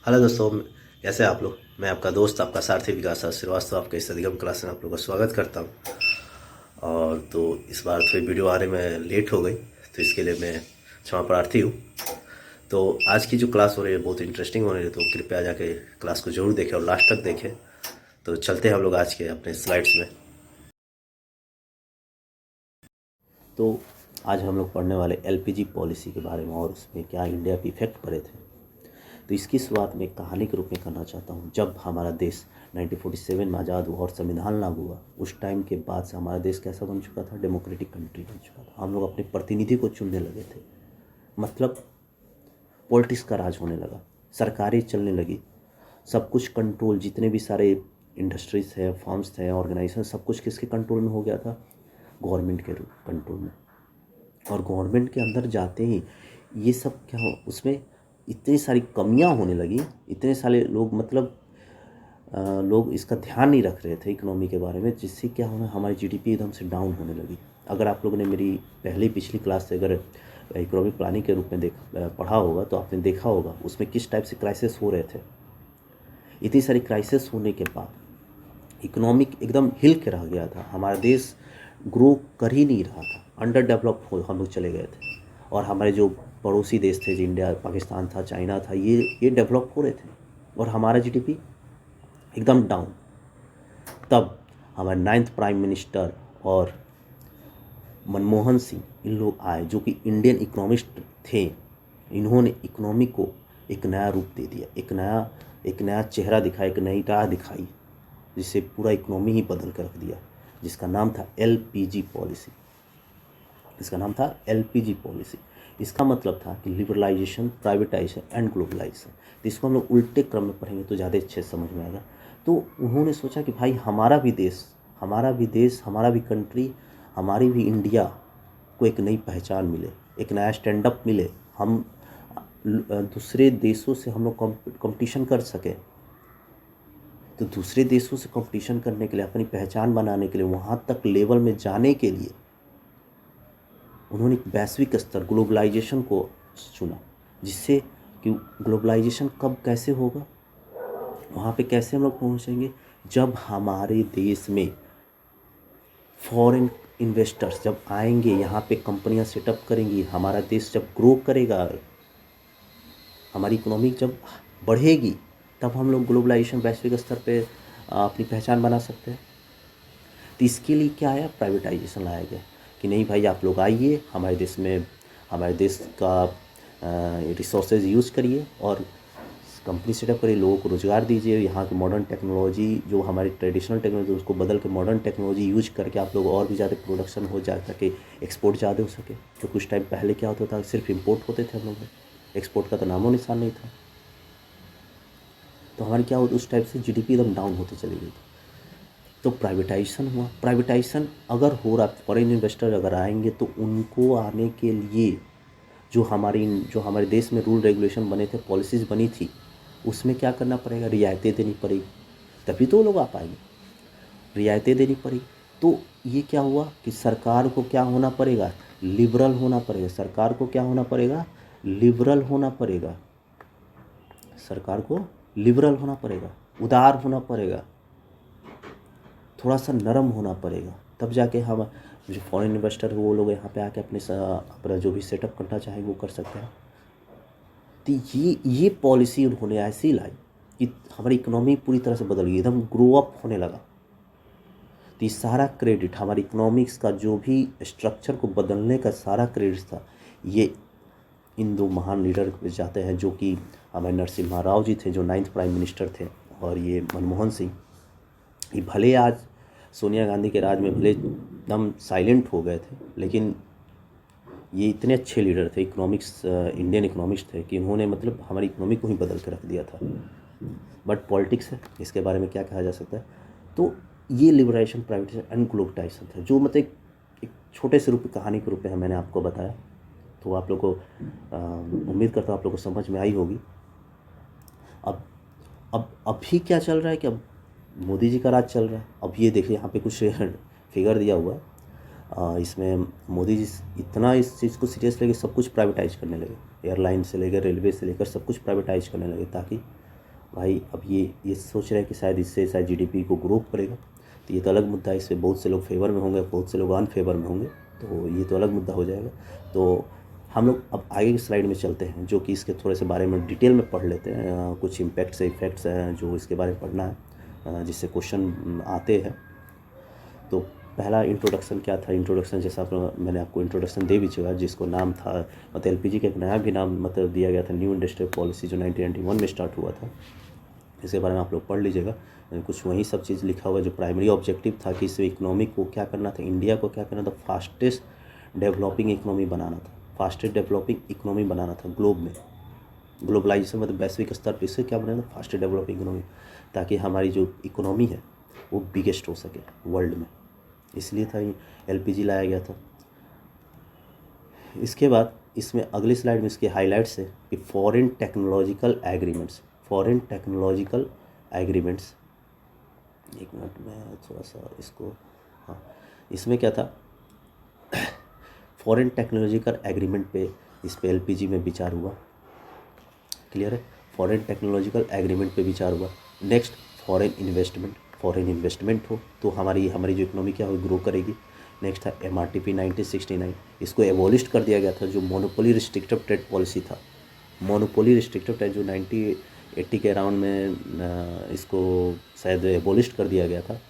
Hello दोस्तों, कैसे हैं आप लोग। मैं आपका दोस्त, आपका सारथी विकास श्रीवास्तव, आपके इस अधिगम क्लास में आप लोगों का स्वागत करता हूं। और तो इस बार थोड़ी वीडियो आने में लेट हो गई, तो इसके लिए मैं क्षमा प्रार्थी हूं। तो आज की जो क्लास हो रही है बहुत इंटरेस्टिंग हो रही है, तो कृपया जाके क्लास को जरूर देखें और लास्ट तक देखें। तो चलते हैं हम लोग आज के अपने स्लाइड्स में। तो आज हम लोग पढ़ने वाले एलपीजी पॉलिसी के बारे में और उसमें क्या इंडिया पे इफेक्ट पड़े थे। तो इसकी शुरुआत मैं एक कहानी के रूप में करना चाहता हूँ। जब हमारा देश 1947 में आज़ाद हुआ और संविधान लागू हुआ, उस टाइम के बाद से हमारा देश कैसा बन चुका था, डेमोक्रेटिक कंट्री बन चुका था। हम लोग अपने प्रतिनिधि को चुनने लगे थे, मतलब पॉलिटिक्स का राज होने लगा, सरकारें चलने लगी, सब कुछ कंट्रोल, जितने भी सारे इंडस्ट्रीज हैं, फर्म्स थे, ऑर्गेनाइजेशन, सब कुछ किसके कंट्रोल में हो गया था, गवर्नमेंट के कंट्रोल में। और गवर्नमेंट के अंदर जाते ही ये सब क्या हो, उसमें इतनी सारी कमियां होने लगी, इतने सारे लोग, मतलब लोग इसका ध्यान नहीं रख रहे थे इकोनॉमी के बारे में, जिससे क्या होना, हमारी जीडीपी एकदम से डाउन होने लगी। अगर आप लोगों ने मेरी पिछली क्लास से अगर इकोनॉमिक प्लानिंग के रूप में पढ़ा होगा, तो आपने देखा होगा उसमें किस टाइप से क्राइसिस हो रहे थे। इतनी सारी क्राइसिस होने के बाद इकोनॉमिक एकदम हिल के रह गया था, हमारा देश ग्रो कर ही नहीं रहा था, अंडर डेवलप हो हम लोग चले गए थे। और हमारे जो पड़ोसी देश थे, जो इंडिया, पाकिस्तान था, चाइना था, ये डेवलप हो रहे थे, और हमारा जीडीपी एकदम डाउन। तब हमारे 9th प्राइम मिनिस्टर और मनमोहन सिंह, इन लोग आए, जो कि इंडियन इकोनॉमिस्ट थे। इन्होंने इकोनॉमी को एक नया रूप दे दिया, एक नया चेहरा दिखाया, एक नई राह दिखाई, जिससे पूरा इकोनॉमी ही बदल कर रख दिया, जिसका नाम था एलपीजी पॉलिसी। इसका नाम था एलपीजी पॉलिसी। इसका मतलब था कि लिबरलाइजेशन, प्राइवेटाइजेशन एंड ग्लोबलाइजेशन। तो इसको हम लोग उल्टे क्रम में पढ़ेंगे तो ज़्यादा अच्छे से समझ में आएगा। तो उन्होंने सोचा कि भाई हमारा भी देश, हमारा भी कंट्री, हमारी भी इंडिया को एक नई पहचान मिले, एक नया स्टैंड अप मिले, हम दूसरे देशों से हम लोग कंपटीशन कर सके। तो दूसरे देशों से कंपटीशन करने के लिए, अपनी पहचान बनाने के लिए, वहाँ तक लेवल में जाने के लिए उन्होंने एक वैश्विक स्तर, ग्लोबलाइजेशन को चुना। जिससे कि ग्लोबलाइजेशन कब कैसे होगा, वहाँ पे कैसे हम लोग पहुँचेंगे, जब हमारे देश में फॉरेन इन्वेस्टर्स जब आएंगे, यहाँ पे कंपनियाँ सेटअप करेंगी, हमारा देश जब ग्रो करेगा, हमारी इकोनॉमी जब बढ़ेगी, तब हम लोग ग्लोबलाइजेशन, वैश्विक स्तर पे अपनी पहचान बना सकते हैं। तो इसके लिए क्या आया, प्राइवेटाइजेशन लाया गया कि नहीं भाई, आप लोग आइए हमारे देश में, हमारे देश का रिसोर्सेज यूज़ करिए और कंपनी सेटअप करिए, लोगों को रोज़गार दीजिए, यहाँ की मॉडर्न टेक्नोलॉजी, जो हमारी ट्रेडिशनल टेक्नोलॉजी, उसको बदल के मॉडर्न टेक्नोलॉजी यूज करके आप लोग और भी ज़्यादा प्रोडक्शन हो जाए, ताकि एक्सपोर्ट ज़्यादा हो सके। तो कुछ टाइम पहले क्या होता था, सिर्फ इम्पोर्ट होते थे हम लोग में, एक्सपोर्ट का तो नामो निशान नहीं था। तो हमारी क्या होती, उस टाइप से जीडीपी एकदम डाउन होती चली गई। तो प्राइवेटाइजेशन हुआ। प्राइवेटाइजेशन अगर हो रहा, फॉरेन इन्वेस्टर अगर आएंगे, तो उनको आने के लिए जो हमारे देश में रूल रेगुलेशन बने थे, पॉलिसीज़ बनी थी, उसमें क्या करना पड़ेगा, रियायतें देनी पड़ेगी, तभी तो वो लोग आ पाएंगे, रियायतें देनी पड़ेगी। तो ये क्या हुआ कि सरकार को क्या होना पड़ेगा, लिबरल होना पड़ेगा। सरकार को क्या होना पड़ेगा, लिबरल होना पड़ेगा। सरकार को लिबरल होना पड़ेगा, उदार होना पड़ेगा, थोड़ा सा नरम होना पड़ेगा, तब जाके हम जो फॉरेन इन्वेस्टर है, वो लोग यहाँ पे आके अपना जो भी सेटअप करना चाहे वो कर सकते हैं। तो ये पॉलिसी उन्होंने ऐसी लाई कि हमारी इकोनॉमी पूरी तरह से बदल गई, एकदम ग्रो अप होने लगा। तो ये सारा क्रेडिट, हमारी इकोनॉमिक्स का जो भी स्ट्रक्चर को बदलने का सारा क्रेडिट था, ये इन दो महान लीडर पे जाते हैं, जो कि हमारे नरसिम्हा राव जी थे, जो 9th प्राइम मिनिस्टर थे, और ये मनमोहन सिंह। ये भले आज सोनिया गांधी के राज में भले एकदम साइलेंट हो गए थे, लेकिन ये इतने अच्छे लीडर थे, इकोनॉमिक्स, इंडियन इकोनॉमिक्स थे, कि उन्होंने मतलब हमारी इकोनॉमी को ही बदल के रख दिया था। बट पॉलिटिक्स है, इसके बारे में क्या कहा जा सकता है। तो ये लिबरेशन, प्राइवेटाइजेशन एंड ग्लोबलाइजेशन था, जो मतलब एक छोटे से रूप में, कहानी के रूप में मैंने आपको बताया। तो आप लोग को उम्मीद करता हूँ आप लोग को समझ में आई होगी। अब अभी क्या चल रहा है कि अब मोदी जी का राज चल रहा है। अब ये देखिए, यहाँ पे कुछ फिगर दिया हुआ है। इसमें मोदी जी इतना इस चीज़ को सीरियस लेके सब कुछ प्राइवेटाइज करने लगे, एयरलाइन से लेकर, रेलवे से लेकर सब कुछ प्राइवेटाइज करने लगे, ताकि भाई अब ये सोच रहे हैं कि शायद इससे शायद जीडीपी को ग्रो करेगा, तो ये तो अलग मुद्दा है। इससे बहुत से लोग फेवर में होंगे, बहुत से लोग अनफेवर में होंगे, तो ये तो अलग मुद्दा हो जाएगा। तो हम लोग अब आगे की स्लाइड में चलते हैं, जो कि इसके थोड़े से बारे में डिटेल में पढ़ लेते हैं। कुछ इम्पैक्ट्स इफ़ेक्ट्स हैं जो इसके बारे में पढ़ना है, जिससे क्वेश्चन आते हैं। तो पहला इंट्रोडक्शन क्या था, इंट्रोडक्शन जैसा मैंने आपको इंट्रोडक्शन दे भी चुका, जिसको नाम था मतलब एलपीजी का एक नया भी नाम मतलब दिया गया था, न्यू इंडस्ट्रियल पॉलिसी, जो 1991 में स्टार्ट हुआ था। इसके बारे में आप लोग पढ़ लीजिएगा। कुछ वही सब चीज़ लिखा हुआ है। जो प्राइमरी ऑब्जेक्टिव था कि इस इकोनॉमी को क्या करना था, इंडिया को क्या करना था, फास्टेस्ट डेवलपिंग इकोनॉमी बनाना था, फास्टेस्ट डेवलपिंग इकोनॉमी बनाना था ग्लोब में। ग्लोबलाइजेशन मतलब वैश्विक स्तर पर इससे क्या बनाना था, फास्टेस्ट डेवलपिंग इकोनॉमी, ताकि हमारी जो इकोनॉमी है वो बिगेस्ट हो सके वर्ल्ड में। इसलिए था ये एलपीजी लाया गया था। इसके बाद इसमें अगली स्लाइड में इसके हाइलाइट्स है कि foreign technological agreements, foreign technological agreements. एक मिनट में थोड़ा सा इसको, हाँ, इसमें क्या था, फॉरेन टेक्नोलॉजिकल एग्रीमेंट पे इस पे एलपीजी में विचार हुआ। क्लियर है, फॉरेन टेक्नोलॉजिकल एग्रीमेंट पे विचार हुआ। Next foreign investment, foreign investment हो तो हमारी जो इकोनॉमी क्या हो, ग्रो करेगी। नेक्स्ट था एमआरटीपी 1969, इसको एबॉलिश कर दिया गया था, जो मोनोपोली रिस्ट्रिक्टिव ट्रेड पॉलिसी था। मोनोपोली रिस्ट्रिक्टिव ट्रेड जो 1980 के अराउंड में इसको शायद एबॉलिश कर दिया गया था,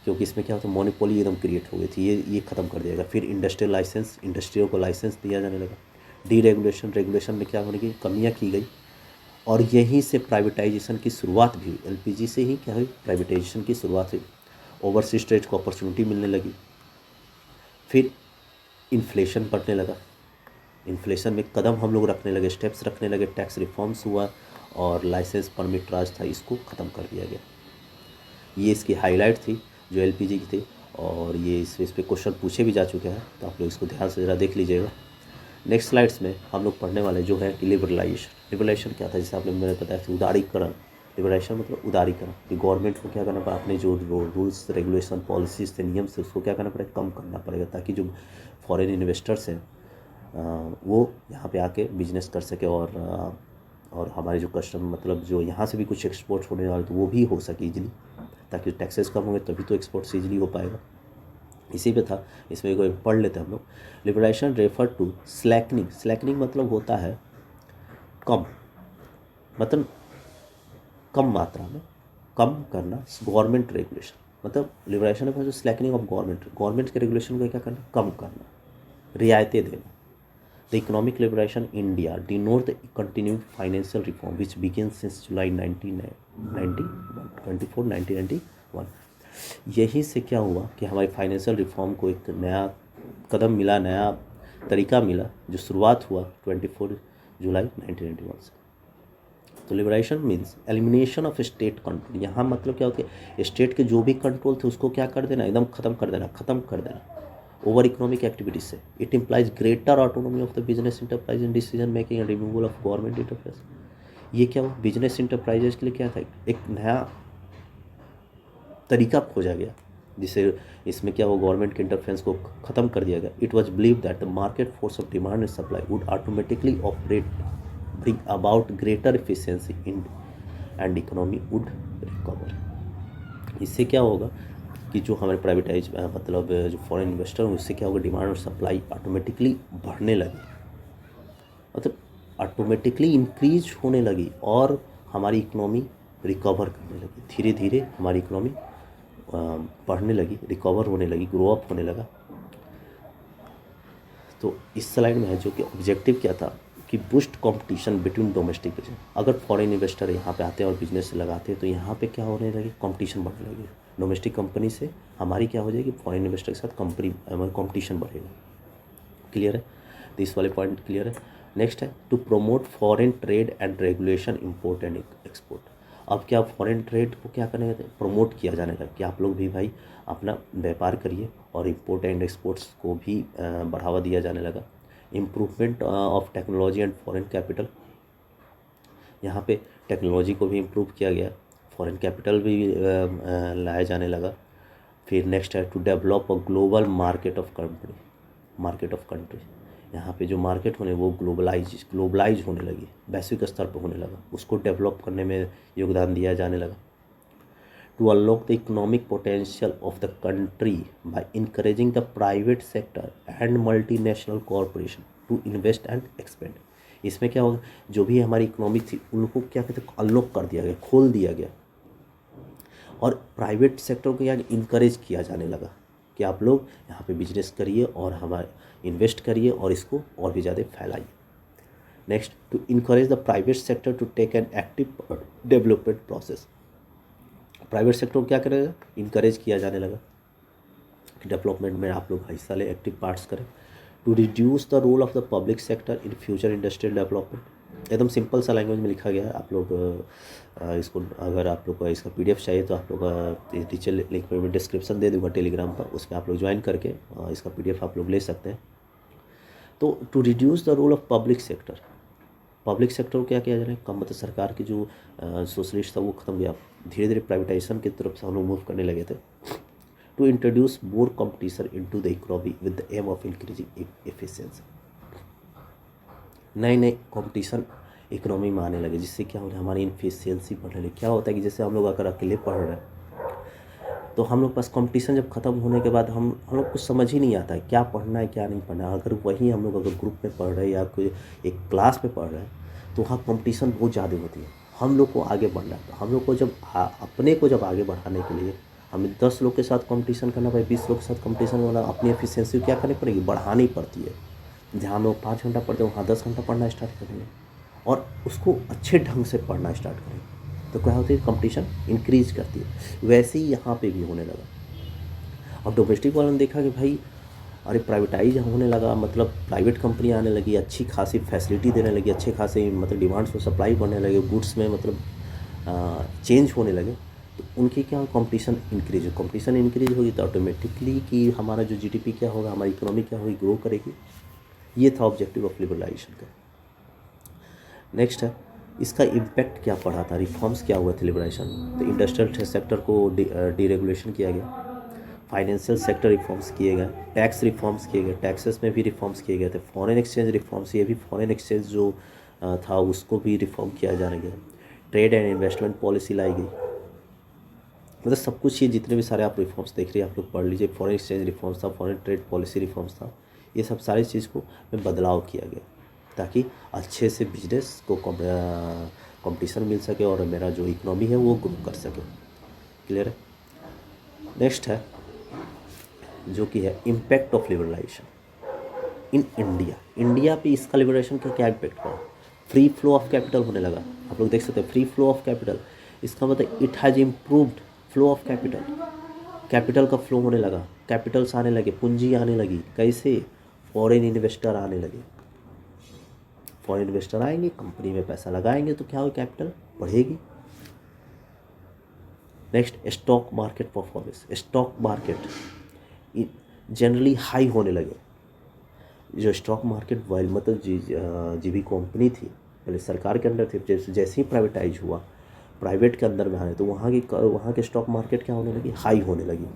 क्योंकि इसमें क्या होता है, मोनोपोली एकदम क्रिएट हो गई थी, ये ख़त्म कर दिया गया। फिर इंडस्ट्रियल लाइसेंस, इंडस्ट्रियों को लाइसेंस दिया जाने लगा। डीरेगुलेशन, रेगुलेशन में क्या होने की कमियाँ की गई, और यहीं से प्राइवेटाइजेशन की शुरुआत भी हुई। एलपीजी से ही क्या हुई, प्राइवेटाइजेशन की शुरुआत हुई। ओवरसीज ट्रेड को अपॉर्चुनिटी मिलने लगी। फिर इन्फ्लेशन बढ़ने लगा, इन्फ्लेशन में कदम हम लोग रखने लगे, स्टेप्स रखने लगे, टैक्स रिफॉर्म्स हुआ, और लाइसेंस परमिट राज था, इसको ख़त्म कर दिया गया। ये इसकी हाईलाइट थी जो एलपीजी की थी, और ये इस पे क्वेश्चन पूछे भी जा चुके हैं, तो आप लोग इसको ध्यान से ज़रा देख लीजिएगा। नेक्स्ट स्लाइड्स में हम लोग पढ़ने वाले जो है कि लिबरलाइजेशन। लिबरलाइजेशन क्या था, जैसे आपने मैंने बताया था, उदारीकरण। लिबरलाइजेशन मतलब उदारीकरण, कि गवर्नमेंट को क्या करना पड़ा, अपने जो रूल्स रेगुलेशन पॉलिसीज थे, नियम से, उसको क्या करना पड़ेगा, कम करना पड़ेगा, ताकि जो फॉरेन इन्वेस्टर्स हैं वो यहाँ पे आके बिजनेस कर सके, और हमारे जो कस्टम मतलब जो यहाँ से भी कुछ एक्सपोर्ट होने वाले तो वो भी हो सके ईजिली, ताकि टैक्सेस कम होंगे तभी तो एक्सपोर्ट ईजिली हो पाएगा। इसी पे था, इसमें कोई पढ़ लेते हैं हम लोग। लिबरलाइजेशन रेफर टू स्लैकनिंग, स्लैकनिंग मतलब होता है कम, मतलब कम मात्रा में कम करना, गवर्नमेंट रेगुलेशन, मतलब लिबरलाइजेशन है जो स्लैकनिंग ऑफ गवर्नमेंट, गवर्नमेंट के रेगुलेशन को क्या करना, कम करना, रियायतें देना। The economic liberation India denote the continued financial reform which begin since जुलाई 1991। यहीं से क्या हुआ कि हमारी फाइनेंशियल रिफॉर्म को एक नया कदम मिला, नया तरीका मिला, जो शुरुआत हुआ 24 जुलाई 1991 से। तो liberation means elimination of state control. यहाँ मतलब क्या होता है, स्टेट के जो भी कंट्रोल थे उसको क्या कर देना, एकदम ख़त्म कर देना ओवर इकोनॉमिक एक्टिविटीज से। It implies greater autonomy of the business enterprise in decision making and removal of government interference. ये क्या हुआ, बिजनेस इंटरप्राइजेज के लिए क्या था, एक नया तरीका खोजा गया, जिसे इसमें क्या हुआ, गवर्नमेंट के इंटरफेरेंस को ख़त्म कर दिया गया। It was believe that the market force of demand and supply would automatically operate, bring about greater efficiency in and economy would recover. इससे क्या होगा कि जो हमारे प्राइवेटाइज मतलब जो फॉरेन इन्वेस्टर हैं, उससे क्या होगा, डिमांड और सप्लाई ऑटोमेटिकली बढ़ने लगी, मतलब ऑटोमेटिकली इंक्रीज होने लगी, और हमारी इकोनॉमी रिकवर करने लगी। धीरे धीरे हमारी इकोनॉमी बढ़ने लगी, रिकवर होने लगी, ग्रो अप होने लगा। तो इस स्लाइड में है जो कि ऑब्जेक्टिव क्या था कि boost competition between domestic business. अगर फॉरेन इन्वेस्टर यहाँ पे आते हैं और बिजनेस लगाते हैं तो यहाँ पे क्या होने लगे, कंपटीशन बढ़ने लगे। डोमेस्टिक कंपनी से हमारी क्या हो जाएगी, फॉरेन इन्वेस्टर के साथ कंपटीशन बढ़ेगा। क्लियर है, तो इस वाले पॉइंट क्लियर है। नेक्स्ट है to promote foreign trade and regulation import and export. अब क्या फॉरेन ट्रेड को क्या करने लगे, प्रमोट किया जाने लगा कि आप लोग भी भाई अपना व्यापार करिए, और इम्पोर्ट एंड एक्सपोर्ट्स को भी बढ़ावा दिया जाने लगा। Improvement of technology and foreign capital, यहाँ पे टेक्नोलॉजी को भी इम्प्रूव किया गया, फॉरेन कैपिटल भी लाया जाने लगा। फिर नेक्स्ट है to develop a global market of country, यहाँ पे जो मार्केट होने वो ग्लोबलाइज होने लगी, वैश्विक स्तर पर होने लगा, उसको डेवलप करने में योगदान दिया जाने लगा। To unlock the economic potential of the country by encouraging the private sector and multinational corporation to invest and expand. इसमें क्या होगा, जो भी हमारी इकोनॉमी थी उनको क्या कहते हैं, अनलॉक कर दिया गया, खोल दिया गया, और प्राइवेट सेक्टर को यहाँ इनकरेज किया जाने लगा कि आप लोग यहाँ पे बिजनेस करिए और हमारे इन्वेस्ट करिए और इसको और भी ज़्यादा फैलाइए। Next, to encourage the private sector to take an active development process. Private sector को क्या करेगा, इनकरेज किया जाने लगा कि डेवलपमेंट में आप लोग हिस्सा ले, एक्टिव पार्ट्स करें। To reduce the role of the public sector in future industrial development. एकदम सिंपल सा लैंग्वेज में लिखा गया है। आप लोग इसको, अगर आप लोग को इसका पीडीएफ चाहिए तो आप लोग नीचे लिंक में डिस्क्रिप्शन दे दूँगा टेलीग्राम पर, उसमें आप लोग ज्वाइन करके इसका पीडीएफ आप लोग ले सकते हैं। तो to reduce the role of public sector, public sector को क्या किया जाए, कम मतलब सरकार की जो सोशलिस्ट था वो खत्म गया, धीरे धीरे प्राइवेटाइजेशन की तरफ से हम लोग मूव करने लगे थे। To introduce more competition into the economy with the aim of increasing efficiency. नए नए कॉम्पिटिशन इकोनॉमी में आने लगे, जिससे क्या हो रहा है, हमारी इफिशियंसी बढ़ने लगी। क्या होता है कि जैसे हम लोग अगर अकेले पढ़ रहे हैं तो हम लोग पास कंपटीशन जब खत्म होने के बाद हम लोग कुछ समझ ही नहीं आता है क्या पढ़ना है क्या नहीं पढ़ना है। अगर वहीं हम लोग अगर ग्रुप में पढ़ रहे हैं या कोई एक क्लास में पढ़ रहे हैं तो वहाँ कंपटीशन बहुत ज़्यादा होती है, हम लोग को आगे बढ़ना है। तो हम लोग को जब अपने को जब आगे बढ़ाने के लिए हमें 10 लोग के साथ कंपटीशन करना पड़े, 20 लोग के साथ कंपटीशन होना, अपनी एफिशिएंसी क्या करनी पड़ेगी, बढ़ानी पड़ती है। जहाँ हम लोग 5 घंटा पढ़ते हैं वहाँ 10 घंटा पढ़ना स्टार्ट करेंगे और उसको अच्छे ढंग से पढ़ना स्टार्ट करेंगे, तो क्या होती है, कंपटीशन इंक्रीज करती है। वैसे ही यहाँ पे भी होने लगा। अब डोमेस्टिक वालों ने देखा कि भाई अरे प्राइवेटाइज होने लगा, मतलब प्राइवेट कंपनी आने लगी, अच्छी खासी फैसिलिटी देने लगी, अच्छे खासे मतलब डिमांड्स में सप्लाई बढ़ने लगे, गुड्स में मतलब चेंज होने लगे, तो उनकी क्या कंपटीशन इंक्रीज हो, कंपटीशन इंक्रीज होगी तो ऑटोमेटिकली कि हमारा जो जीडीपी क्या होगा, हमारी इकोनॉमी क्या होगी, ग्रो करेगी। ये था ऑब्जेक्टिव ऑफ लिबरलाइजेशन का। नेक्स्ट है इसका इम्पैक्ट क्या पड़ा था, रिफॉर्म्स क्या हुआ थे लिबरलाइजेशन। तो इंडस्ट्रियल सेक्टर को डीरेगुलेशन किया गया, फाइनेंशियल सेक्टर रिफॉर्म्स किए गए, टैक्स रिफॉर्म्स किए गए, टैक्सेस में भी रिफॉर्म्स किए गए थे, फॉरेन एक्सचेंज रिफॉर्म्स, ये भी फॉरेन एक्सचेंज जो था उसको भी रिफॉर्म किया जाने गया। ट्रेड एंड इन्वेस्टमेंट पॉलिसी लाई गई, मतलब सब कुछ ये जितने भी सारे आप रिफॉर्म्स देख रहे हैं आप लोग पढ़ लीजिए। फॉरेन एक्सचेंज रिफॉर्म्स था, फॉरेन ट्रेड पॉलिसी रिफॉर्म्स था, ये सब सारी चीज़ को में बदलाव किया गया ताकि अच्छे से बिजनेस को कंपटीशन मिल सके और मेरा जो इकोनॉमी है वो ग्रो कर सके। क्लियर है। नेक्स्ट है जो कि है impact of liberalisation in India. India पे इसका लिबरलाइजेशन का क्या इम्पैक्ट पड़ा, फ्री फ्लो ऑफ कैपिटल होने लगा। आप लोग देख सकते हैं फ्री फ्लो ऑफ कैपिटल, इसका मतलब it has improved flow of capital, capital का फ्लो होने लगा, कैपिटल्स आने लगे, पूंजी आने लगी। कैसे, फॉरेन इन्वेस्टर आने लगे, फॉरेन इन्वेस्टर आएंगे, कंपनी में पैसा लगाएंगे तो क्या हो, कैपिटल बढ़ेगी। Next, stock market performance, stock market generally high होने लगे। जो स्टॉक मार्केट वाइल मतलब जी भी कंपनी थी पहले सरकार के अंडर थी, जैसे ही प्राइवेटाइज हुआ प्राइवेट के अंदर में आने तो वहाँ के स्टॉक मार्केट क्या होने लगी, हाई होने लगी।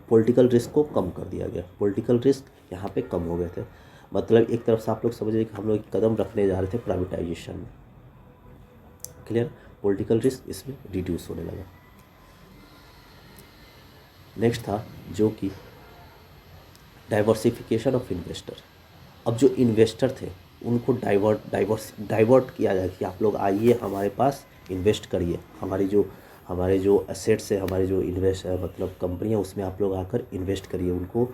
पॉलिटिकल रिस्क को कम कर दिया गया, पॉलिटिकल रिस्क यहाँ पे कम हो गए थे। मतलब एक तरफ से आप लोग समझिए कि हम लोग एक कदम रखने जा रहे थे प्राइवेटाइजेशन में। क्लियर, पॉलिटिकल रिस्क इसमें रिड्यूस होने लगा। नेक्स्ट था जो कि डाइवर्सिफिकेशन ऑफ इन्वेस्टर। अब जो इन्वेस्टर थे उनको डाइवर्ट किया जाए कि आप लोग आइए हमारे पास इन्वेस्ट करिए, हमारे जो एसेट्स है, हमारे जो इन्वेस्ट मतलब कंपनियाँ उसमें आप लोग आकर इन्वेस्ट करिए। उनको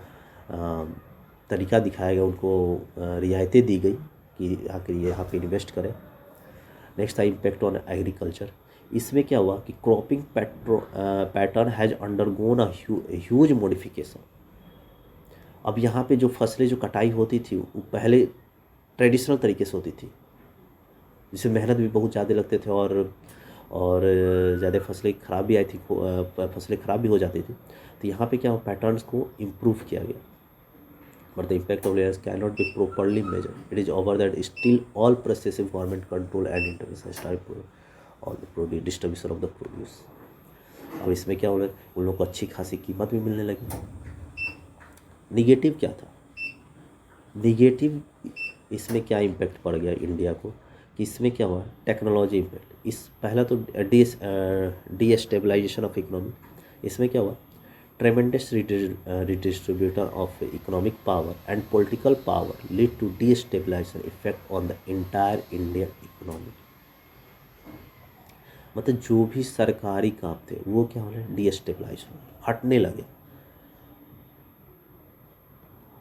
तरीका दिखाया गया, उनको रियायतें दी गई कि आकर यहाँ पे इन्वेस्ट करें। नेक्स्ट था इम्पैक्ट ऑन एग्रीकल्चर। इसमें क्या हुआ कि cropping pattern has undergone a huge modification. अब यहाँ पे जो फसलें जो कटाई होती थी वो पहले ट्रेडिशनल तरीके से होती थी, जिसमें मेहनत भी बहुत ज़्यादा लगते थे और ज़्यादा फसलें ख़राब भी आई थी, फसलें ख़राब भी हो जाती थी। तो यहाँ पे क्या पैटर्न्स को इम्प्रूव किया गया। But the impact of layers can not be properly measure, it is over that still all processive government control and intervention और the distribution of the produce. अब इसमें क्या हो रहा है, उन लोगों को अच्छी खासी कीमत भी मिलने लगी। निगेटिव क्या था, निगेटिव इसमें क्या इम्पैक्ट पड़ गया इंडिया को कि इसमें क्या हुआ, टेक्नोलॉजी इम्पैक्ट। इस पहला तो डी स्टेबलाइजेशन ऑफ इकोनॉमी। इसमें क्या हुआ, ट्रेमेंडस redistribution of economic power and political power lead to destabilization effect on the entire Indian economy। मतलब जो भी सरकारी काम थे वो क्या होने, डीस्टेबलाइज हटने लगे।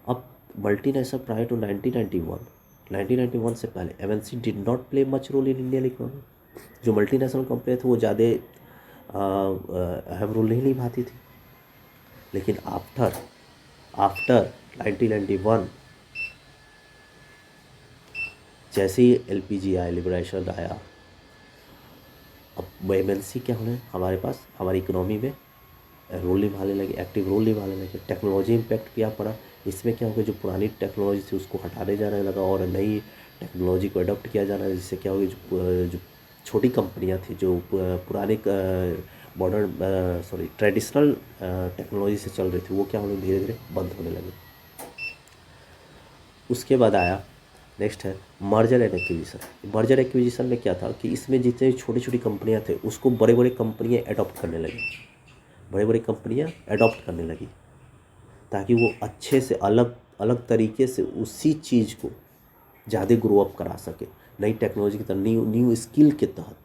अब मल्टीनेशनल प्रायर टू 1991 से पहले MNC did not play much role in Indian economy. जो मल्टीनेशनल कंपनी थी वो ज़्यादा अहम रोल नहीं निभाती थी। लेकिन आफ्टर आफ्टर 1991 जैसे ही एलपीजी आया, लिबरेशन आया, अब एमएनसी क्या होने हमारे पास हमारी इकोनॉमी में रोल निभाने लगे, एक्टिव रोल निभाने लगे। टेक्नोलॉजी इम्पैक्ट क्या पड़ा, इसमें क्या होगा, जो पुरानी टेक्नोलॉजी थी उसको हटाने जाने लगा और नई टेक्नोलॉजी को अडॉप्ट किया जाना, जिससे क्या होगी, जो छोटी कंपनियां थी जो पुराने मॉडर्न ट्रेडिशनल टेक्नोलॉजी से चल रही थी, वो क्या होने धीरे धीरे बंद होने लगे। उसके बाद आया नेक्स्ट है merger and acquisition. Merger acquisition में क्या था कि इसमें जितने छोटी छोटी कंपनियां थे उसको बड़े बड़े कंपनियां अडॉप्ट करने लगी, बड़े बड़े कंपनियां अडॉप्ट करने लगी, ताकि वो अच्छे से अलग अलग तरीके से उसी चीज़ को ज़्यादा ग्रो अप करा सके, नई टेक्नोलॉजी की तरह, न्यू स्किल के तहत।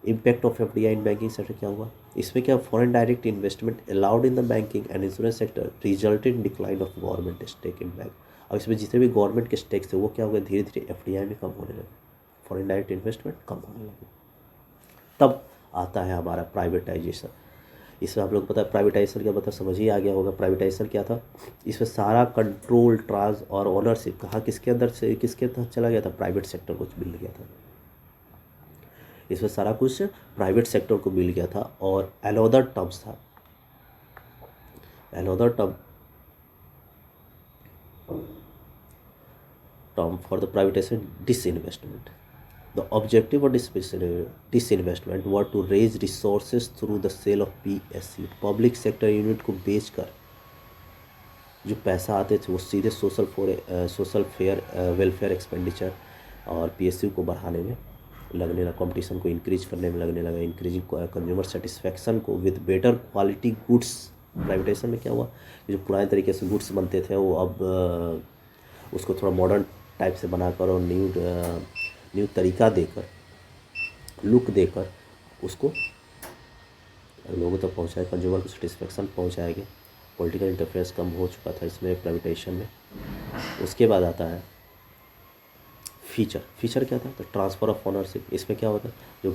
Impact of FDI in banking sector क्या हुआ, इसमें क्या, foreign direct investment allowed in the banking and insurance sector resulted in decline of government stake in bank. और इसमें जितने भी गवर्नमेंट के स्टेक्स थे वो क्या हो गए, धीरे धीरे एफडीआई में कम होने लगे, फॉरेन डायरेक्ट इन्वेस्टमेंट कम होने लगे। तब आता है हमारा प्राइवेटाइजेशन। इसमें आप लोग पता है प्राइवेटाइजेशन क्या मतलब समझ ही आ गया होगा। प्राइवेटाइजेशन क्या था, इसमें सारा कंट्रोल, ट्रांस और ओनरशिप कहाँ किसके अंदर से किसके तहत चला गया था, प्राइवेट सेक्टर को मिल गया था। इसमें सारा कुछ प्राइवेट सेक्टर को मिल गया था। और अनदर टर्म्स था, another term for the privatisation, disinvestment. The objective of disinvestment were to raise resources through the sale of PSU, public sector unit को बेचकर जो पैसा आते थे वो सीधे सोशल फेयर वेलफेयर एक्सपेंडिचर और PSU को बढ़ाने में लगने लगा, कंपटीशन को इंक्रीज करने में लगने लगा, इंक्रीजिंग कंज्यूमर सेटिस्फैक्शन को with better quality goods. Privatisation में क्या हुआ, जो पुराने तरीके से गुड्स बनते थे वो अब उसको थोड़ा मॉडर्न टाइप से बनाकर और न्यू तरीका देकर, लुक देकर उसको लोगों तक पहुँचाए, कंज्यूमर को सेटिस्फेक्शन पहुँचाएंगे। पॉलिटिकल इंटरफेरेंस कम हो चुका था इसमें प्राइवेटाइजेशन में। उसके बाद आता है फीचर क्या था, तो ट्रांसफ़र ऑफ ओनरशिप। इसमें क्या होता है, जो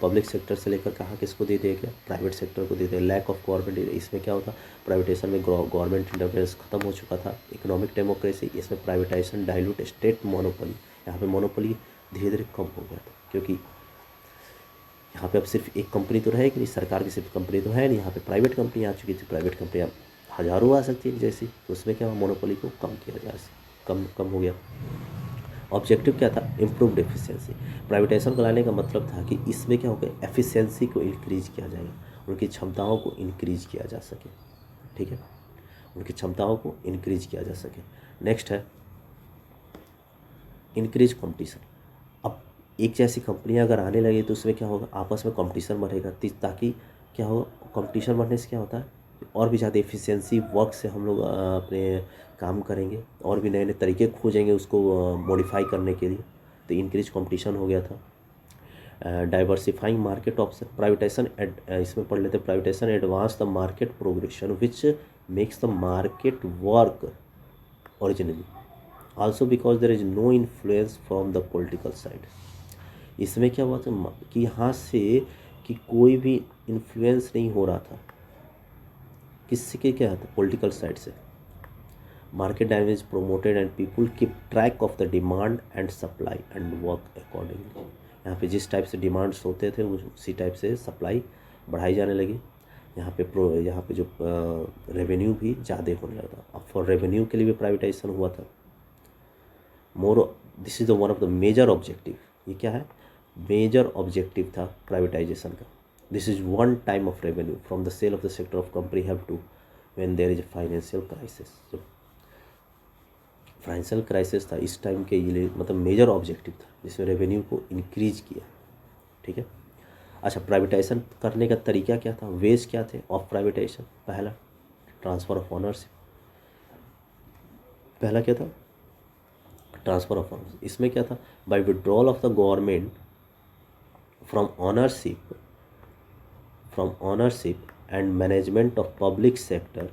पब्लिक सेक्टर से लेकर कहाँ किसको दे दिया गया, प्राइवेट सेक्टर को दे दिया। लैक ऑफ गवर्नमेंट, इसमें क्या होता, प्राइवेटाइजेशन में गवर्नमेंट इंटरफेरेंस खत्म हो चुका था। इकोनॉमिक डेमोक्रेसी, इसमें प्राइवेटाइजेशन डाइल्यूट स्टेट मोनोपोली, यहाँ पे मोनोपोली धीरे धीरे कम हो गया था, क्योंकि यहाँ पे अब सिर्फ एक कंपनी तो रहेगी नहीं, सरकार की सिर्फ कंपनी तो है नहीं, यहाँ पे प्राइवेट कंपनी आ चुकी थी। प्राइवेट कंपनियाँ हज़ारों आ सकती है जैसी, तो उसमें क्या हुआ, मोनोपोली को कम किया जा कम हो गया। ऑब्जेक्टिव क्या था, इम्प्रूव्ड एफिशिएंसी। प्राइवेटाइजेशन को लाने का मतलब था कि इसमें क्या होगा, एफिशिएंसी को इंक्रीज किया जाएगा, उनकी क्षमताओं को इंक्रीज किया जा सके, ठीक है, उनकी क्षमताओं को इंक्रीज किया जा सके। नेक्स्ट है इंक्रीज कॉम्पिटिशन। अब एक जैसी कंपनियां अगर आने लगी तो उसमें क्या होगा, आपस में कंपटीशन बढ़ेगा, ताकि क्या होगा, कंपटीशन बढ़ने से क्या होता है, और भी ज़्यादा एफिशिएंसी वर्क से हम लोग अपने काम करेंगे और भी नए नए तरीके खोजेंगे उसको मॉडिफाई करने के लिए, तो इंक्रीज कंपटीशन हो गया था। डाइवर्सिफाइंग मार्केट ऑप्शन, प्राइवेटाइजेशन इसमें पढ़ लेते, privatisation advance the market progression which makes the market work originally also because there is no influence from the political side. इसमें क्या हुआ था कि यहाँ से कि कोई भी इन्फ्लुएंस नहीं हो रहा था, किससे के क्या था, पॉलिटिकल साइड से। Market dynamics promoted and people keep track of the demand and supply and work accordingly. यहाँ पे जिस टाइप से डिमांड्स होते थे उसी टाइप से सप्लाई बढ़ाई जाने लगी। यहाँ पे जो रेवेन्यू भी ज़्यादा होने लगा। अब फॉर रेवेन्यू के लिए भी प्राइवेटाइजेशन हुआ था। This is the one of the major objective. ये क्या है, मेजर ऑब्जेक्टिव था प्राइवेटाइजेशन का। This is one time of revenue from the sale of the sector of company have to when there is a financial crisis. Financial crisis था इस time के लिए, मतलब मेजर ऑब्जेक्टिव था जिसमें रेवेन्यू को इंक्रीज किया। ठीक है। अच्छा, प्राइवेटाइजेशन करने का तरीका क्या था, वेज क्या थे ऑफ प्राइवेटाइजेशन? पहला ट्रांसफ़र ऑफ ऑनरशिप। पहला क्या था? Transfer of ownership. इसमें क्या था? By withdrawal of the government from ownership and management of public sector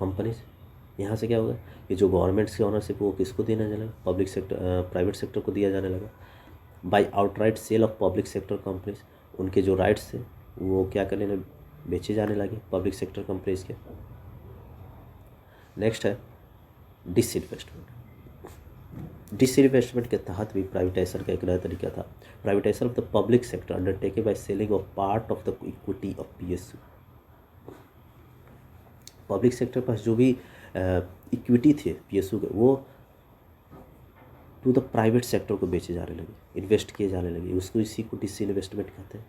companies. यहाँ से क्या होगा कि जो गवर्नमेंट्स की ऑनरशिप वो किसको देना जाने लगा? पब्लिक सेक्टर, प्राइवेट सेक्टर को दिया जाने लगा। By outright sale of public sector companies, उनके जो राइट्स थे वो क्या करने लगे? बेचे जाने लगे पब्लिक सेक्टर कंपनीज के। नेक्स्ट है डिसइन्वेस्टमेंट। डिसइन्वेस्टमेंट के तहत भी प्राइवेटाइजेशन का एक नया तरीका था। Privatisation of the public sector undertaken by selling off part of the equity of PSU. Public sector पास जो भी इक्विटी थे पीएसयू के, वो टू द प्राइवेट सेक्टर को बेचे जाने लगे, इन्वेस्ट किए जाने लगे। उसको इसी को डिसइन्वेस्टमेंट कहते हैं।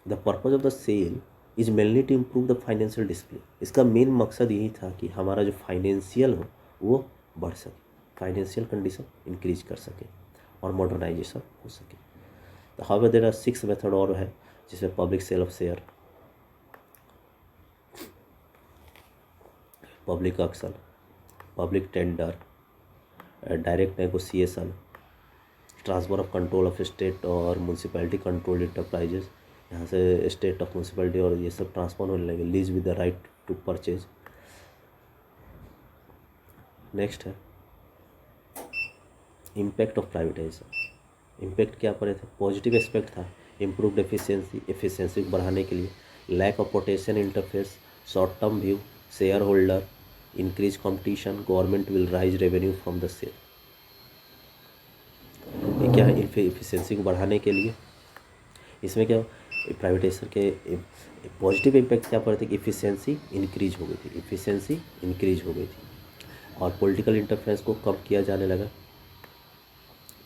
The purpose of the sale is mainly to improve the financial discipline. इसका मेन मकसद यही था कि हमारा जो फाइनेंशियल हो वो बढ़ सके, फाइनेंशियल कंडीशन इंक्रीज कर सके और मॉडर्नाइजेशन हो सके। तो हाउ देयर आर 6 मेथड और है जिसमें public sale of share, public auction, public tender, direct negotiation, transfer of control of state और म्यूनसिपैलिटी कंट्रोल्ड इंटरप्राइजेज। यहाँ से स्टेट ऑफ म्यूनसिपैलिटी और ये सब ट्रांसफर होने लगे। Lease with the right to purchase. Next है इम्पैक्ट ऑफ प्राइवेटाइजेशन। इम्पैक्ट क्या पड़े थे? पॉजिटिव एस्पेक्ट था, इम्प्रूव्ड एफिशिएंसी को बढ़ाने के लिए, lack of potential interface, short term view, share holder, increase competition, government will raise revenue from the sale. ये क्या है? एफिशिएंसी को बढ़ाने के लिए। इसमें क्या प्राइवेटाइजेशन के पॉजिटिव इम्पैक्ट क्या पड़े थे? इफिशिएंसी इंक्रीज हो गई थी, इफिशिएंसी इंक्रीज हो गई थी और पॉलिटिकल इंटरफेरेंस को कम किया जाने लगा।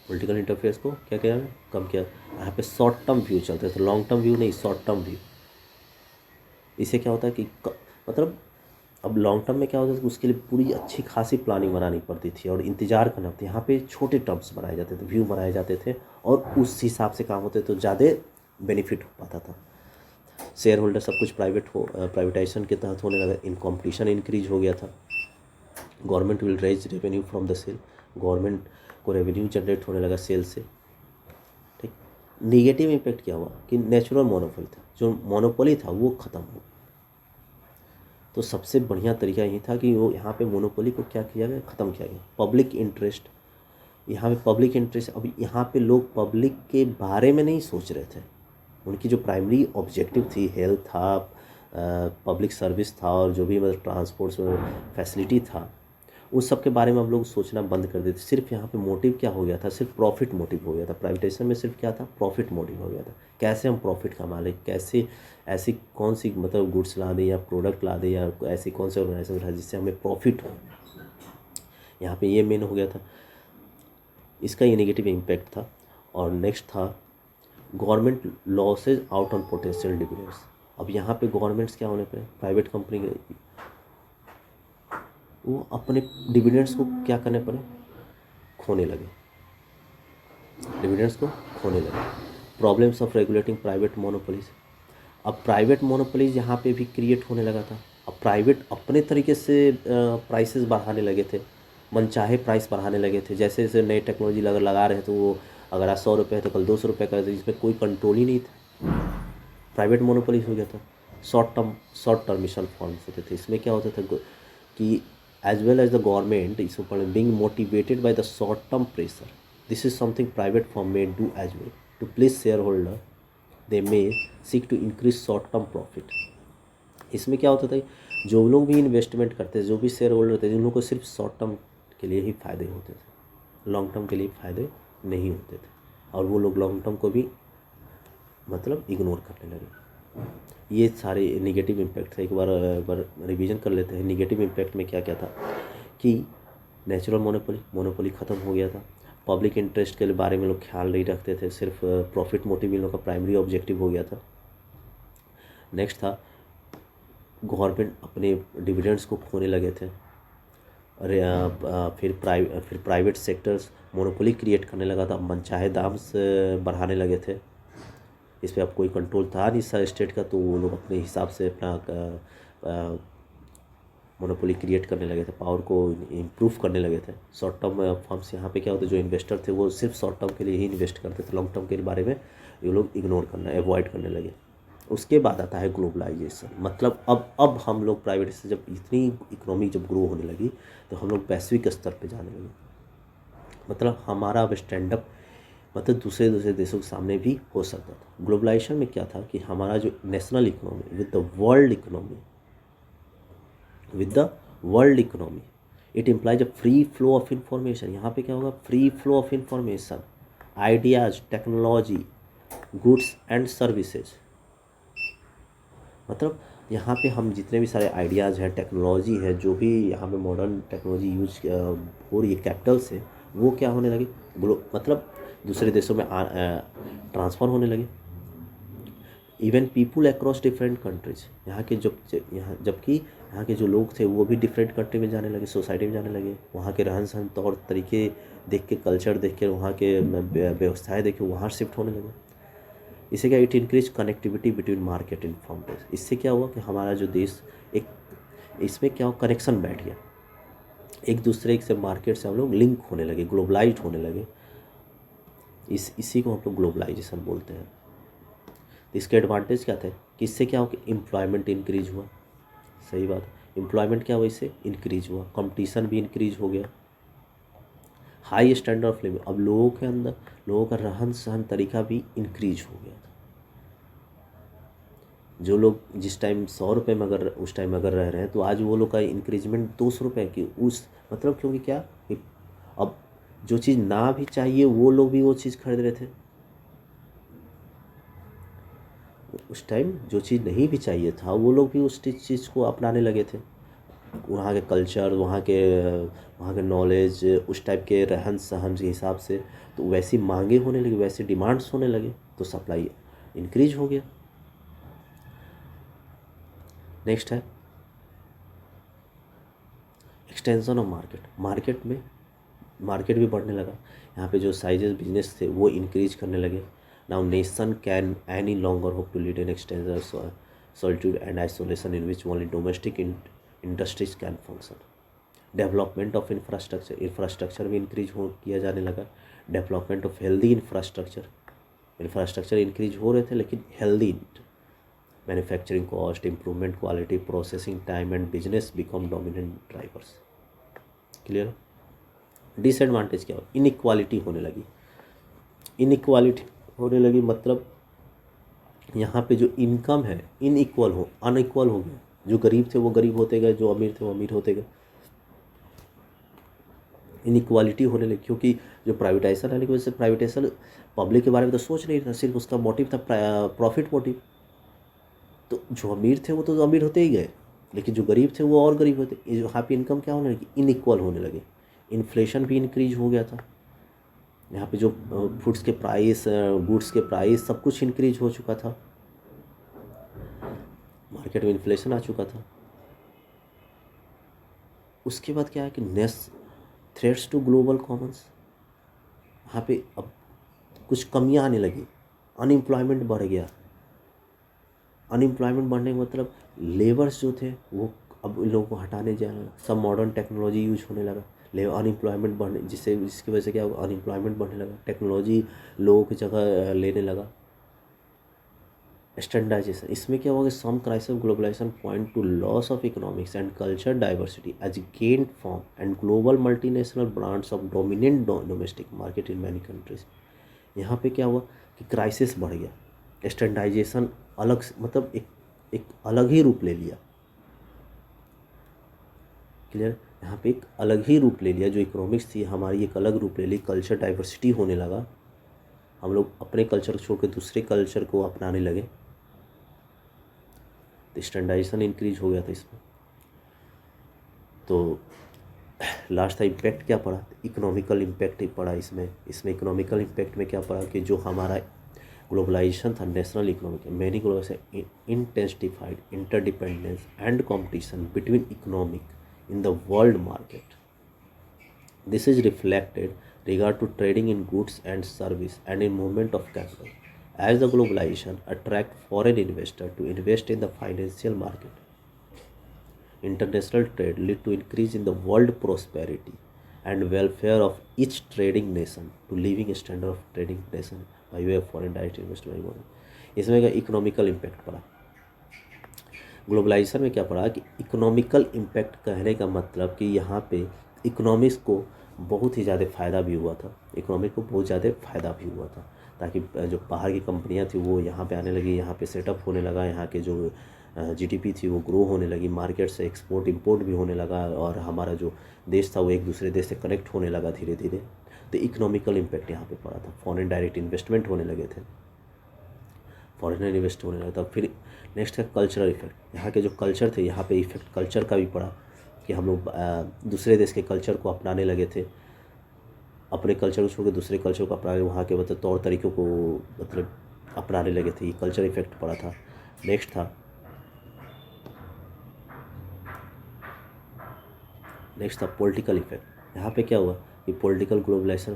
पॉलिटिकल इंटरफेरेंस को क्या किया? कम किया। यहाँ पे शॉर्ट टर्म व्यू चलते थे, लॉन्ग टर्म व्यू नहीं, शॉर्ट टर्म व्यू। इससे क्या होता है कि मतलब अब लॉन्ग टर्म में क्या होता है कि उसके लिए पूरी अच्छी खासी प्लानिंग बनानी पड़ती थी और इंतजार करना पड़ता। यहाँ पे छोटे टर्म्स बनाए जाते थे, व्यू बनाए जाते थे और उस हिसाब से काम होते तो ज़्यादा बेनिफिट हो पाता था। शेयर होल्डर सब कुछ प्राइवेटाइजेशन के तहत होने लगा। इन कॉम्पिटिशन इंक्रीज हो गया था। Government will raise revenue from the sale, government को रेवेन्यू जनरेट होने लगा सेल से। ठीक। निगेटिव इम्पैक्ट क्या हुआ कि नेचुरल मोनोपोली था, जो मोनोपोली था वो ख़त्म हो। तो सबसे बढ़िया तरीका यही था कि वो यहाँ पे मोनोपोली को क्या किया गया? ख़त्म किया गया। पब्लिक इंटरेस्ट, यहाँ पे पब्लिक इंटरेस्ट, अब यहाँ पे लोग पब्लिक के बारे में नहीं सोच रहे थे। उनकी जो प्राइमरी ऑब्जेक्टिव थी, हेल्थ था, पब्लिक सर्विस था और जो भी मतलब ट्रांसपोर्ट फैसिलिटी था, उस सब के बारे में हम लोग सोचना बंद कर देते। सिर्फ यहाँ पे मोटिव क्या हो गया था? सिर्फ प्रॉफिट मोटिव हो गया था। प्राइवेटाइजेशन में सिर्फ क्या था? प्रॉफिट मोटिव हो गया था। कैसे हम प्रॉफिट कमा लें, कैसे ऐसी कौन सी मतलब गुड्स ला दें या प्रोडक्ट ला दें या ऐसी कौन से ऑर्गेनाइजेशन है जिससे हमें प्रॉफिट हो, यहाँ पे ये मेन हो गया था। इसका ये नेगेटिव इम्पैक्ट था। और नेक्स्ट था government losses out on potential dividends. अब यहाँ पे गवर्नमेंट्स क्या होने पे, प्राइवेट कंपनी के वो अपने डिविडेंड्स को क्या करने पड़े? खोने लगे, डिविडेंड्स को खोने लगे। Problems of regulating private monopolies. अब प्राइवेट मोनोपोलीज यहाँ पे भी क्रिएट होने लगा था। अब प्राइवेट अपने तरीके से प्राइसेस बढ़ाने लगे थे, मनचाहे प्राइस बढ़ाने लगे थे। जैसे जैसे नई टेक्नोलॉजी लगा रहे थे, वो अगर आज 100 रुपये है तो कल 200 रुपये का, जिसमें कोई कंट्रोल ही नहीं था। प्राइवेट मोनोपोलीज हो गया था। शॉर्ट टर्मिशन फॉर्म्स होते थे। इसमें क्या होता था कि as well as the government is being motivated by the short term pressure. This is something private firm may do as well. To please shareholder, they may seek to increase short term profit. इसमें क्या होता था, जो लोग भी investment करते थे, जो भी शेयर होल्डर थे, उन लोगों को सिर्फ शॉर्ट टर्म के लिए ही फ़ायदे होते थे, लॉन्ग टर्म के लिए फ़ायदे नहीं होते थे। और वो लोग लॉन्ग टर्म को भी मतलब इग्नोर करने लगे। ये सारे निगेटिव इम्पैक्ट थे। एक बार रिवीजन कर लेते हैं। निगेटिव इम्पैक्ट में क्या क्या था कि नेचुरल मोनोपोली ख़त्म हो गया था। पब्लिक इंटरेस्ट के बारे में लोग ख्याल नहीं रखते थे, सिर्फ प्रॉफिट मोटिव इन लोगों का प्राइमरी ऑब्जेक्टिव हो गया था। नेक्स्ट था गवर्नमेंट अपने डिविडेंड्स को खोने लगे थे। फिर प्राइवेट सेक्टर्स मोनोपोली क्रिएट करने लगा था, मनचाहे दाम से बढ़ाने लगे थे। इस पे अब कोई कंट्रोल था नहीं सर स्टेट का, तो वो लोग अपने हिसाब से अपना मोनोपोली क्रिएट करने लगे थे, पावर को इम्प्रूव करने लगे थे। शॉर्ट टर्म फर्म्स यहाँ पे क्या होता है, जो इन्वेस्टर थे वो सिर्फ शॉर्ट टर्म के लिए ही इन्वेस्ट करते थे, लॉन्ग टर्म के बारे में ये लोग इग्नोर करना अवॉइड करने लगे। उसके बाद आता है ग्लोबलाइजेशन, मतलब अब हम लोग प्राइवेट से जब इतनी इकोनॉमी जब ग्रो होने लगी तो हम लोग वैश्विक स्तर पे जाने लगे, मतलब हमारा अब स्टैंड अप मतलब दूसरे दूसरे देशों के सामने भी हो सकता था। ग्लोबलाइजेशन में क्या था कि हमारा जो national economy with the world economy it implies a free flow of information. यहाँ पे क्या होगा, free flow of information, ideas, technology, goods and services. मतलब यहाँ पे हम जितने भी सारे आइडियाज़ हैं, टेक्नोलॉजी है, जो भी यहाँ पे मॉडर्न टेक्नोलॉजी यूज हो रही है कैपिटल से, वो क्या होने लगे, मतलब दूसरे देशों में ट्रांसफ़र होने लगे। Even people across different countries, यहाँ के जबकि यहाँ के जो लोग थे वो भी डिफरेंट कंट्री में जाने लगे, सोसाइटी में जाने लगे, वहाँ के रहन सहन तौर तरीके देख के, कल्चर देख के, वहाँ के व्यवस्थाएँ देख के वहाँ शिफ्ट होने लगे। इससे क्या, it increase connectivity between market and farmers. इससे क्या हुआ कि हमारा जो देश एक इसमें क्या हो, कनेक्शन बैठ गया, एक दूसरे से मार्केट से हम लोग लिंक होने लगे, ग्लोबलाइज होने लगे। इसी को हम लोग ग्लोबलाइजेशन बोलते हैं। तो इसके एडवांटेज क्या थे कि इससे क्या हो कि एम्प्लॉयमेंट इंक्रीज हुआ, सही बात, एम्प्लॉयमेंट क्या हुआ, इससे इंक्रीज हुआ, कंपटीशन भी इंक्रीज हो गया, हाई स्टैंडर्ड ऑफ लिविंग, अब लोगों के अंदर लोगों का रहन सहन तरीका भी इंक्रीज हो गया था। जो लोग जिस टाइम 100 रुपये में अगर उस टाइम अगर रह रहे हैं, तो आज वो लोग का इंक्रीजमेंट 200 रुपये की, उस मतलब क्योंकि क्या कि अब जो चीज़ ना भी चाहिए वो लोग भी वो चीज़ खरीद रहे थे। उस टाइम जो चीज़ नहीं भी चाहिए था वो लोग भी उस चीज़ को अपनाने लगे थे। वहाँ के कल्चर, वहाँ के नॉलेज, उस टाइप के रहन सहन के हिसाब से, तो वैसी मांगे होने लगी, वैसे डिमांड्स होने लगे, तो सप्लाई इंक्रीज हो गया। नेक्स्ट है एक्सटेंशन ऑफ मार्केट भी बढ़ने लगा। यहाँ पे जो साइजेस बिजनेस थे वो इंक्रीज करने लगे। Now nation can any longer hope to lead in extension solitude and isolation in which only domestic industries can function. Development of infrastructure भी इंक्रीज किया जाने लगा। Development of healthy infrastructure increase हो रहे थे, लेकिन healthy manufacturing cost, improvement quality, processing time and business become dominant drivers. Clear. Disadvantage क्या हो, इनइक्वालिटी होने लगी, मतलब यहाँ पे जो इनकम है अनइक्वल हो गया। जो गरीब थे वो गरीब होते गए, जो अमीर थे वो अमीर होते गए। इनइक्वालिटी होने लगी क्योंकि जो प्राइवेटाइजेशन आने की वजह से, प्राइवेटाइजेशन पब्लिक के बारे में तो सोच नहीं था, सिर्फ उसका मोटिव था प्रॉफिट मोटिव। तो जो अमीर थे वो तो अमीर होते ही गए, लेकिन जो गरीब थे वो और गरीब होते। यहाँ पे इनकम क्या होने लगी, इनइक्वल होने लगे। इन्फ्लेशन भी इंक्रीज हो गया था। यहाँ पे जो फूड्स के प्राइस, गुड्स के प्राइस, सब कुछ इंक्रीज हो चुका था, मार्केट में इन्फ्लेशन आ चुका था। उसके बाद क्या है कि थ्रेट्स टू ग्लोबल कॉमन्स, यहाँ पे अब कुछ कमियाँ आने लगी, अनएम्प्लॉयमेंट बढ़ गया। अनएम्प्लॉयमेंट बढ़ने का मतलब लेबर्स जो थे वो अब इन लोगों को हटाने जाए, सब मॉडर्न टेक्नोलॉजी यूज होने लगा, अनएम्प्लॉयमेंट बढ़ने जिसकी वजह से क्या होगा, अनएम्प्लॉयमेंट बढ़ने लगा, टेक्नोलॉजी लोगों की जगह लेने लगा। स्टैंडर्डाइजेशन, इसमें क्या होगा, some crisis of globalisation point to loss of economics and culture diversity as gain form and global multinational brands of dominant domestic market in many countries. यहाँ पे क्या हुआ कि क्राइसिस बढ़ गया, स्टैंडर्डाइजेशन मतलब एक अलग ही रूप ले लिया। क्लियर। यहाँ पे एक अलग ही रूप ले लिया, जो इकोनॉमिक्स थी हमारी एक अलग रूप ले ली, कल्चर डाइवर्सिटी होने लगा, हम लोग अपने कल्चर को छोड़ के दूसरे कल्चर को अपनाने लगे, तो स्टैंडर्डाइजेशन इंक्रीज हो गया था इसमें। तो लास्ट था इम्पैक्ट क्या पड़ा, इकोनॉमिकल इम्पैक्ट ही पड़ा इसमें इकोनॉमिकल इम्पैक्ट में क्या पड़ा कि जो हमारा ग्लोबलाइजेशन था, national economic many globalisation intensified interdependence and competition between economic in the world market. This is reflected regard to trading in goods and service and in movement of capital. As the globalization attract foreign investor to invest in the financial market, international trade lead to increase in the world prosperity and welfare of each trading nation to living standard of trading nation by way of foreign direct investment. इसमें का economical impact पड़ा। Globalisation में क्या पड़ा कि economical impact कहने का मतलब कि यहाँ पे इकोनॉमिक्स को बहुत ही ज़्यादा फ़ायदा भी हुआ था, इकोनॉमिक को बहुत ज़्यादा फ़ायदा भी हुआ था, ताकि जो बाहर की कंपनियाँ थी वो यहाँ पे आने लगी, यहाँ पे सेटअप होने लगा, यहाँ के जो जीडीपी थी वो ग्रो होने लगी, मार्केट से एक्सपोर्ट इंपोर्ट भी होने लगा और हमारा जो देश था वो एक दूसरे देश से कनेक्ट होने लगा धीरे धीरे। तो इकोनॉमिकल इम्पैक्ट यहाँ पे पड़ा था, फॉरेन डायरेक्ट इन्वेस्टमेंट होने लगे थे, फॉरेनर इन्वेस्ट होने लगा था। फिर नेक्स्ट है कल्चरल इफेक्ट। यहाँ के जो कल्चर थे यहाँ पे इफेक्ट कल्चर का भी पड़ा कि हम लोग दूसरे देश के कल्चर को अपनाने लगे थे, अपने कल्चर को छोड़ के दूसरे कल्चर को अपनाने, वहाँ के मतलब तौर तरीक़ों को मतलब अपनाने लगे थे, ये कल्चर इफेक्ट पड़ा था। नेक्स्ट था पॉलिटिकल इफेक्ट। यहाँ पे क्या हुआ कि political globalisation,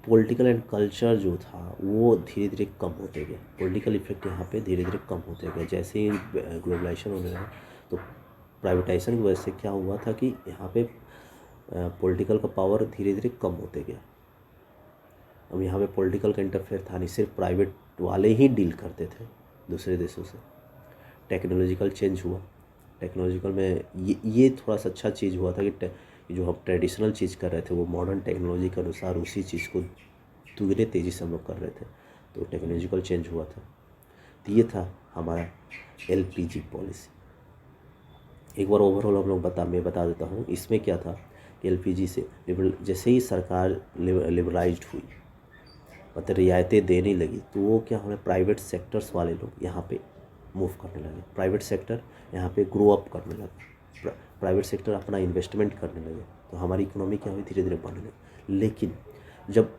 political and culture जो था वो धीरे धीरे कम होते गए, पॉलिटिकल इफेक्ट यहाँ पे धीरे धीरे कम होते गए। जैसे ही ग्लोबलाइजेशन होने लगा तो प्राइवेटाइजेशन की वजह से क्या हुआ था कि यहाँ पे पॉलिटिकल का पावर धीरे धीरे कम होते गया। अब यहाँ पे पॉलिटिकल का इंटरफेयर था नहीं, सिर्फ प्राइवेट वाले ही डील करते थे दूसरे देशों से। टेक्नोलॉजिकल चेंज हुआ, टेक्नोलॉजिकल में ये थोड़ा सा अच्छा चीज़ हुआ था कि जो हम ट्रेडिशनल चीज़ कर रहे थे वो मॉडर्न टेक्नोलॉजी के अनुसार उसी चीज़ को दुगने तेज़ी से हम लोग कर रहे थे, तो टेक्नोलॉजिकल चेंज हुआ था। तो ये था हमारा एलपीजी पॉलिसी। एक बार ओवरऑल हम लोग मैं बता देता हूँ। इसमें क्या था, एलपीजी से जैसे ही सरकार लिबरलाइज्ड हुई, मतलब रियायतें देने लगी, तो वो क्या हमें प्राइवेट सेक्टर्स वाले लोग यहाँ पे मूव करने लगे, प्राइवेट सेक्टर यहाँ पे ग्रो अप करने लगे, प्राइवेट सेक्टर अपना इन्वेस्टमेंट करने लगे, तो हमारी इकोनॉमी क्या हुई धीरे धीरे बढ़ने लगी। लेकिन जब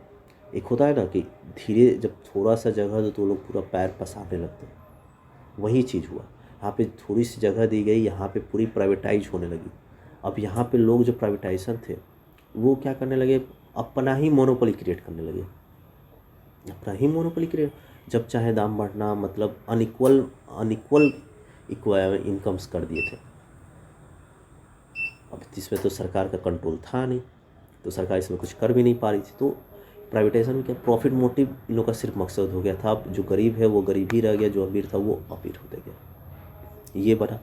एक होता है ना कि धीरे जब थोड़ा सा जगह दो तो लोग पूरा पैर पसारने लगते हैं, वही चीज़ हुआ यहाँ पे। थोड़ी सी जगह दी गई, यहाँ पे पूरी प्राइवेटाइज होने लगी। अब यहाँ पे लोग जो प्राइवेटाइजेशन थे वो क्या करने लगे, अपना ही मोनोपोली क्रिएट करने लगे, अपना ही मोनोपोली क्रिएट। जब चाहे दाम बढ़ना, मतलब अनइक्वल इनकम्स कर दिए थे। अब इसमें तो सरकार का कंट्रोल था नहीं, तो सरकार इसमें कुछ कर भी नहीं पा रही थी। तो प्राइवेटाइजेशन में क्या प्रॉफिट मोटिव इन लोग का सिर्फ मकसद हो गया था। अब जो गरीब है वो गरीब ही रह गया, जो अमीर था वो अमीर होते गया, ये बना।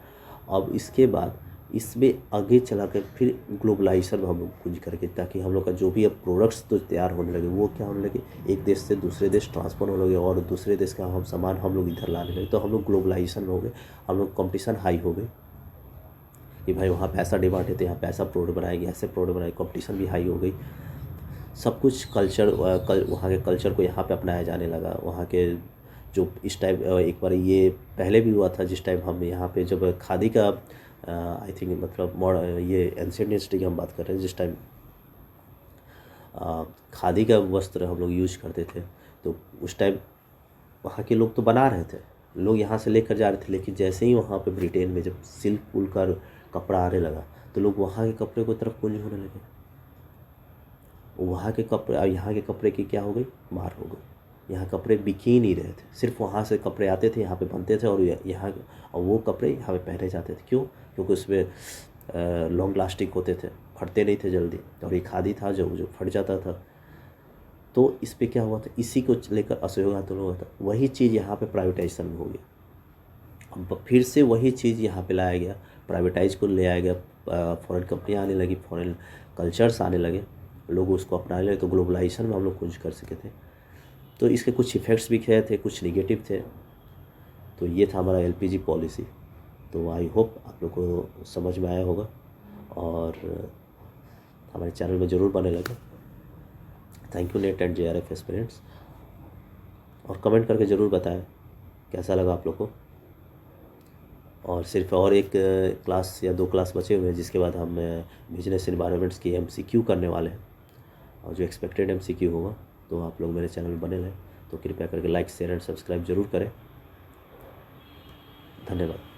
अब इसके बाद इसमें आगे चला कर फिर ग्लोबलाइजेशन में हम लोग कुछ करके, ताकि हम लोग का जो भी अब प्रोडक्ट्स तो तैयार होने लगे वो क्या होने लगे, एक देश से दूसरे देश ट्रांसफर होने लगे और दूसरे देश का हम सामान हम लोग इधर लाने लगे। तो हम लोग ग्लोबलाइजेशन में हो गए, हम लोग कंपटीशन हाई हो गए कि भाई वहाँ पे ऐसा डिमांड है तो यहाँ पे ऐसा प्रोडक्ट बनाएंगे, ऐसे प्रोडक्ट बनाएंगे, कंपटीशन भी हाई हो गई। सब कुछ वहाँ के कल्चर को यहाँ पे अपनाया जाने लगा। वहाँ के जो इस टाइम एक बार ये पहले भी हुआ था, जिस टाइम हम यहाँ पे जब खादी का आई थिंक मतलब ये एंशिएंट हिस्ट्री की हम बात कर रहे हैं, जिस टाइम खादी का वस्त्र हम लोग यूज करते थे, तो उस टाइम वहाँ के लोग तो बना रहे थे, लोग यहाँ से लेकर जा रहे थे। लेकिन जैसे ही वहाँ पे ब्रिटेन में जब सिल्क वूल का कपड़ा आने लगा तो लोग वहाँ के कपड़े को तरफ कुंज होने लगे। वहाँ के कपड़े और यहाँ के कपड़े की क्या हो गई, मार हो गई। यहाँ कपड़े बिक ही नहीं रहे थे, सिर्फ वहाँ से कपड़े आते थे, यहाँ पे बनते थे और यहाँ और वो कपड़े यहाँ पे पहने जाते थे। क्यों? क्योंकि उसमें लॉन्ग लास्टिक होते थे, फटते नहीं थे जल्दी, और ये खादी था जो फट जाता था। तो इस पर क्या हुआ था, इसी को लेकर असहयोग आंदोलन हुआ था। वही चीज़ यहाँ पे प्राइवेटाइजेशन में हो गया। अब फिर से वही चीज़ यहाँ पे लाया गया, प्राइवेटाइज को ले आया गया, फॉरेन कंपनियाँ आने लगी, फॉरेन कल्चर्स आने लगे, लोग उसको अपनाने लगे। तो ग्लोबलाइजेशन में हम लोग कुछ कर सके थे। तो इसके कुछ इफ़ेक्ट्स भी थे, कुछ निगेटिव थे। तो ये था हमारा एलपीजी पॉलिसी। तो आई होप आप लोग को समझ में आया होगा और हमारे चैनल में ज़रूर बने लगे। Thank you net and JRF aspirants, और कमेंट करके ज़रूर बताएं कैसा लगा आप लोग को। और सिर्फ और एक क्लास या 2 क्लास बचे हुए हैं, जिसके बाद हम बिजनेस एनवायरनमेंट्स की MCQ करने वाले हैं, और जो एक्सपेक्टेड MCQ होगा। तो आप लोग मेरे चैनल में बने रहें, तो कृपया करके लाइक शेयर एंड सब्सक्राइब ज़रूर करें। धन्यवाद।